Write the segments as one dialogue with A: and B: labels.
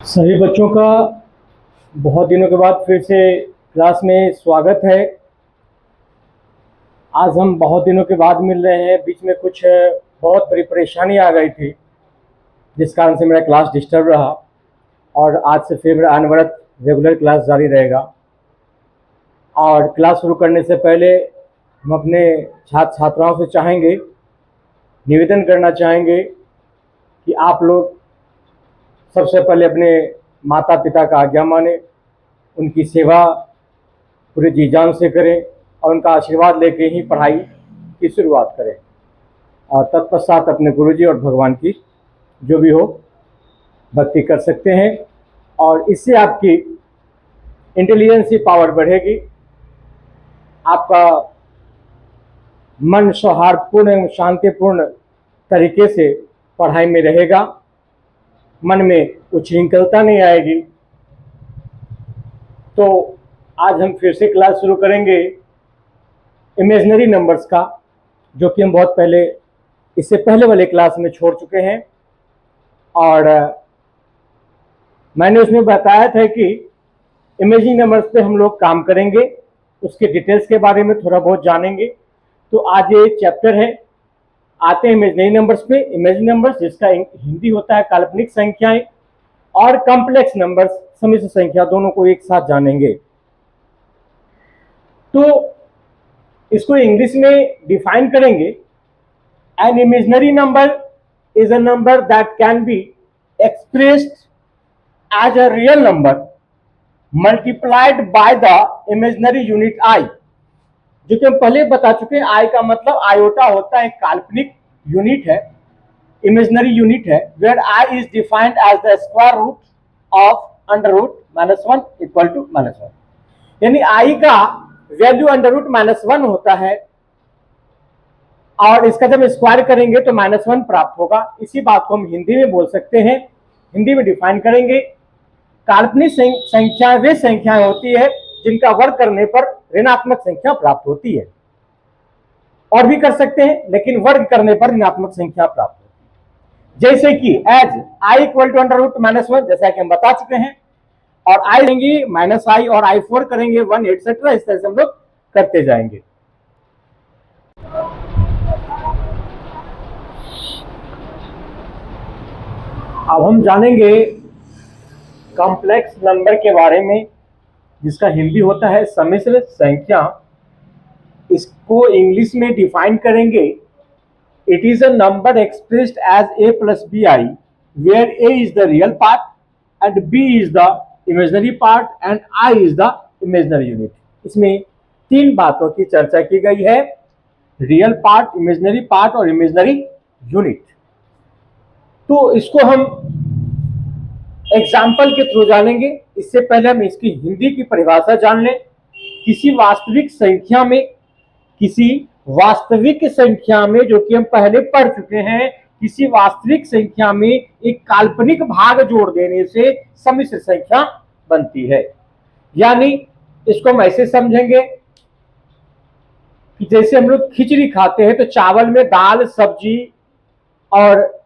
A: सभी बच्चों का बहुत दिनों के बाद फिर से क्लास में स्वागत है। आज हम बहुत दिनों के बाद मिल रहे हैं। बीच में कुछ बहुत बड़ी परेशानी आ गई थी जिस कारण से मेरा क्लास डिस्टर्ब रहा, और आज से फिर मेरा अनवरत रेगुलर क्लास जारी रहेगा। और क्लास शुरू करने से पहले हम अपने छात्र छात्राओं से निवेदन करना चाहेंगे कि आप लोग सबसे पहले अपने माता पिता का आज्ञा माने, उनकी सेवा पूरे जी जान से करें और उनका आशीर्वाद लेके ही पढ़ाई की शुरुआत करें। और तत्पश्चात अपने गुरुजी और भगवान की जो भी हो भक्ति कर सकते हैं, और इससे आपकी इंटेलिजेंस की पावर बढ़ेगी। आपका मन सौहार्दपूर्ण एवं शांतिपूर्ण तरीके से पढ़ाई में रहेगा, मन में उच्छृंखलता नहीं आएगी। तो आज हम फिर से क्लास शुरू करेंगे इमेजिनरी नंबर्स का, जो कि हम बहुत पहले इससे पहले वाले क्लास में छोड़ चुके हैं। और मैंने उसमें बताया था कि इमेजिनरी नंबर्स पे हम लोग काम करेंगे, उसके डिटेल्स के बारे में थोड़ा बहुत जानेंगे। तो आज ये चैप्टर है, आते हैं इमेजिनरी नंबर्स पे। इमेजिनरी नंबर्स जिसका हिंदी होता है काल्पनिक संख्याएं, और कॉम्प्लेक्स नंबर्स समिश्र संख्या, दोनों को एक साथ जानेंगे। तो इसको इंग्लिश में डिफाइन करेंगे। An imaginary number is a number that can be expressed as a real number multiplied by the imaginary unit i, जो कि हम पहले बता चुके हैं। आई का मतलब आयोटा होता है, काल्पनिक यूनिट है, इमेजिनरी यूनिट है, where i is defined as the square root of under root -1 equal to -1। यानी आई का वैल्यू अंडर रूट -1 होता है, और इसका जब स्क्वायर करेंगे तो -1 प्राप्त होगा। इसी बात को हम हिंदी में बोल सकते हैं, हिंदी में डिफाइन करेंगे। काल्पनिक संख्या वे संख्याएं होती है जिनका वर्ग करने पर ऋणात्मक संख्या प्राप्त होती है, और भी कर सकते हैं, लेकिन वर्ग करने पर ऋणात्मक संख्या प्राप्त होती है। जैसे कि as i equal to under root -1, जैसा कि हम बता चुके हैं, और आई लेंगे -i और i4 करेंगे 1 एटसेट्रा, इस तरह से हम लोग करते जाएंगे। अब हम जानेंगे कॉम्प्लेक्स नंबर के बारे में, जिसका हिंदी होता है सम्मिश्र संख्या। इसको इंग्लिश में डिफाइन करेंगे। It is a number expressed as a plus bi, वेयर a is the real part and b is the imaginary part and I is the imaginary unit। इसमें तीन बातों की चर्चा की गई है, रियल पार्ट, इमेजिनरी पार्ट और इमेजिनरी यूनिट। तो इसको हम एग्जाम्पल के थ्रू जानेंगे। इससे पहले हम इसकी हिंदी की परिभाषा जान लें। किसी वास्तविक संख्या में, जो कि हम पहले पढ़ चुके हैं, किसी वास्तविक संख्या में एक काल्पनिक भाग जोड़ देने से सम्मिश्र संख्या बनती है। यानी इसको हम ऐसे समझेंगे कि जैसे हम लोग खिचड़ी खाते हैं तो चावल में दाल, सब्जी, और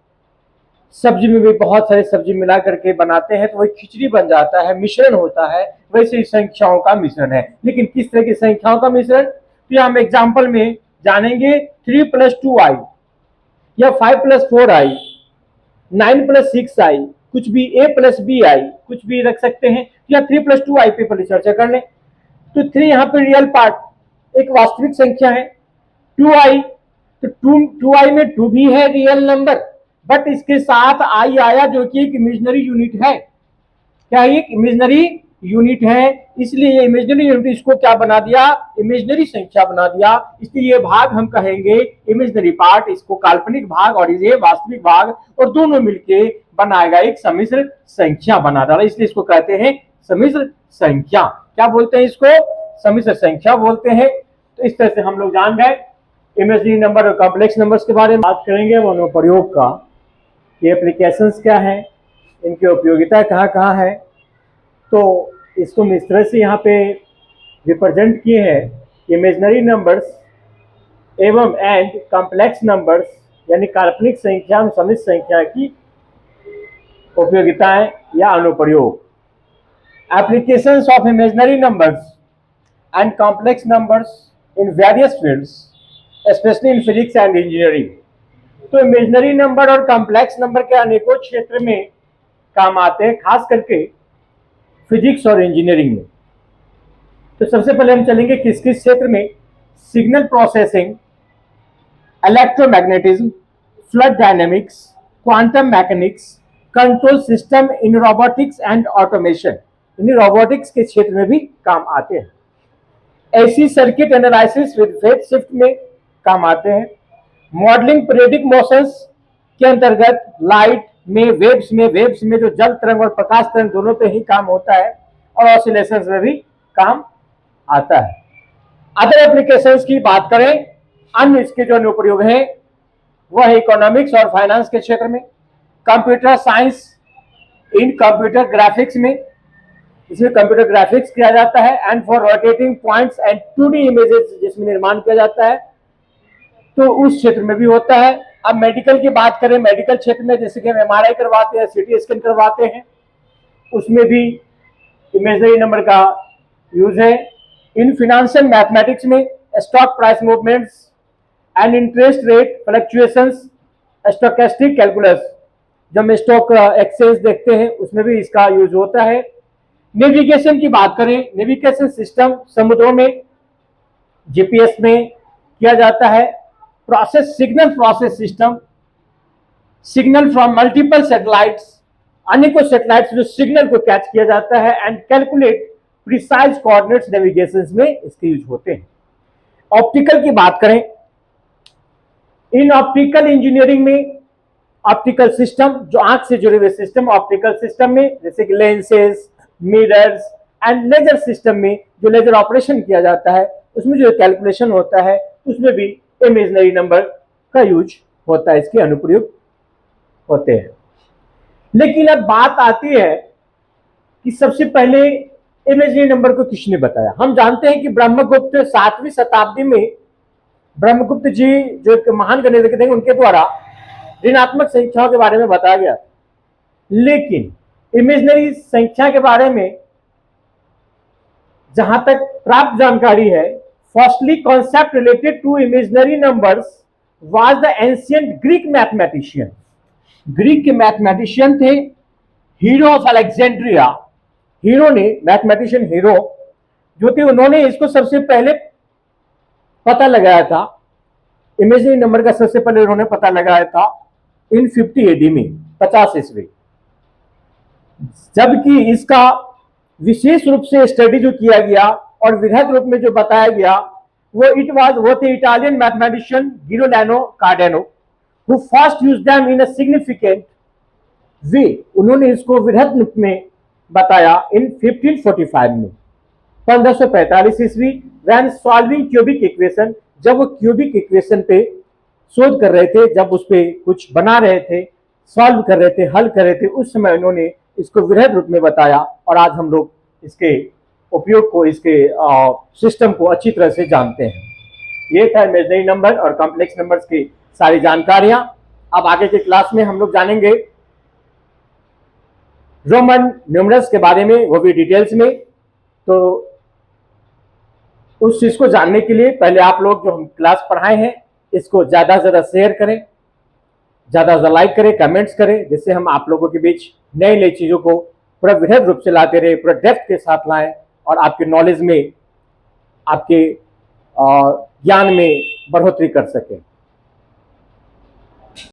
A: सब्जी में भी बहुत सारी सब्जी मिला करके बनाते हैं, तो वही खिचड़ी बन जाता है, मिश्रण होता है। वैसे ही संख्याओं का मिश्रण है, लेकिन किस तरह की संख्याओं का मिश्रण, तो हम एग्जाम्पल में जानेंगे। 3 + 2i या 5 + 4i, 9 + 6i, कुछ भी a + bi, कुछ भी रख सकते हैं, या 3 + 2i पे पहले चर्चा कर लें। तो 3 यहाँ पे रियल पार्ट, एक वास्तविक संख्या है। 2i, तो 2i में 2 भी है रियल नंबर, बट इसके साथ i आया जो कि एक इमेजिनरी यूनिट है। क्या एक इमेजिनरी यूनिट है, इसलिए ये इमेजिनरी यूनिट इसको क्या बना दिया, इमेजिनरी संख्या बना दिया। इसलिए ये भाग हम कहेंगे इमेजिनरी पार्ट, इसको काल्पनिक भाग, और ये वास्तविक भाग, और दोनों मिलके बनाएगा एक सम्मिश्र संख्या बना डाला, इसलिए इसको कहते हैं सम्मिश्र संख्या। क्या बोलते हैं इसको, सम्मिश्र संख्या बोलते हैं। तो इस तरह से हम लोग जान गए इमेजिनरी नंबर और कॉम्प्लेक्स नंबर्स के बारे में। बात करेंगे अनुप्रयोग का, ये एप्लीकेशंस क्या है, इनकी उपयोगिता कहाँ कहाँ है। तो इसको हम इस तरह से यहाँ पे रिप्रेजेंट किए हैं। इमेजिनरी नंबर्स एवं कॉम्प्लेक्स नंबर्स, यानी काल्पनिक संख्या और सम्मिश्र संख्या की उपयोगिताएं या अनुप्रयोग। Applications of imaginary numbers and complex numbers in various fields, specially in physics and engineering. तो इमेजिनरी नंबर और कॉम्प्लेक्स नंबर के अनेकों क्षेत्र में काम आते हैं, खास करके फिजिक्स और इंजीनियरिंग में। तो सबसे पहले हम चलेंगे किस किस क्षेत्र में? Signal processing, electromagnetism, flood dynamics, quantum mechanics, control system in robotics and automation. In robotics के क्षेत्र में भी काम आते हैं। ऐसी circuit analysis with phase shift में काम आते हैं। मॉडलिंग पीरियडिक मोशंस के अंतर्गत लाइट में, वेव्स में जो जल तरंग और प्रकाश तरंग दोनों पे ही काम होता है, और ऑसिलेशंस में भी काम आता है। अदर एप्लीकेशंस की बात करें, अन्य इसके जो अनुप्रयोग हैं वह है इकोनॉमिक्स और फाइनेंस के क्षेत्र में, कंप्यूटर साइंस इन कंप्यूटर ग्राफिक्स में, इसमें कंप्यूटर ग्राफिक्स किया जाता है, and for rotating points and 2D images जिसमें निर्माण किया जाता है, तो उस क्षेत्र में भी होता है। अब मेडिकल की बात करें, मेडिकल क्षेत्र में जैसे कि हम MRI करवाते हैं, CT स्कैन करवाते हैं, उसमें भी इमेजिनरी नंबर का यूज है। इन फिनेंशियल मैथमेटिक्स में stock price movements and interest rate fluctuations, stochastic calculus, जब हम स्टॉक एक्सचेंज देखते हैं उसमें भी इसका यूज होता है। नेविगेशन की बात करें, नेविगेशन सिस्टम समुद्रों में GPS में किया जाता है। Signal process system, signal from multiple satellites, अनेकों सैटेलाइट्स जो सिग्नल को कैच किया जाता है, and calculate precise coordinates navigation में इसके यूज होते हैं। ऑप्टिकल की बात करें, इन ऑप्टिकल इंजीनियरिंग में ऑप्टिकल सिस्टम, जो आंख से जुड़े हुए सिस्टम ऑप्टिकल सिस्टम में, जैसे कि lenses, mirrors and laser system में जो लेजर ऑपरेशन किया जाता है, उसमें जो कैलकुलेशन होता है उसमें भी इमेजिनरी नंबर का यूज होता है, इसके अनुप्रयोग होते हैं। लेकिन अब बात आती है कि सबसे पहले इमेजिनरी नंबर को किसने बताया? हम जानते हैं कि ब्रह्मगुप्त 7वीं शताब्दी में ब्रह्मगुप्त जी जो एक महान गणितज्ञ थे, उनके द्वारा ऋणात्मक संख्याओं के बारे में बताया गया। लेकिन इमेजिनरी संख्या के बारे में जहां तक प्राप्त जानकारी है, firstly concept related to imaginary numbers was the ancient Greek mathematician. Greek के मैथमेटिशियन थे हीरो ऑफ अलेक्जेंड्रिया। हीरो ने, मैथमेटिशियन हीरो जो थे, उन्होंने इसको सबसे पहले पता लगाया था। इमेजिनरी नंबर का सबसे पहले उन्होंने पता लगाया था इन 50 AD में, 50 ईस्वी। जबकि इसका विशेष रूप से स्टडी जो किया गया और वृहद रूप में जो बताया गया वो थे Italian mathematician Girolamo Cardano, who first used them in a significant way. उन्होंने इसको वृहद रूप में बताया इन 1545 में, 1545 ईस्वी, व्हेन सॉल्विंग क्यूबिक इक्वेशन, जब वो क्यूबिक इक्वेशन पे शोध कर रहे थे, जब उस पे कुछ बना रहे थे, सॉल्व कर रहे थे, हल कर रहे थे, उस समय उन्होंने इसको वृहद रूप में बताया, और आज हम लोग इसके उपयोग को, इसके सिस्टम को अच्छी तरह से जानते हैं। ये था इमेजिनरी नंबर और कॉम्प्लेक्स नंबर्स की सारी जानकारियां। अब आगे के क्लास में हम लोग जानेंगे रोमन न्यूमरल्स के बारे में, वो भी डिटेल्स में। तो उस चीज को जानने के लिए पहले आप लोग जो हम क्लास पढ़ाए हैं इसको ज्यादा से ज्यादा शेयर करें, ज्यादा से ज्यादा लाइक करें, कमेंट्स करें, जिससे हम आप लोगों के बीच नई नई चीजों को पूरा वृहद रूप से लाते रहे, पूरा डेप्थ के साथ लाएं, और आपके नॉलेज में, आपके ज्ञान में बढ़ोतरी कर सकें।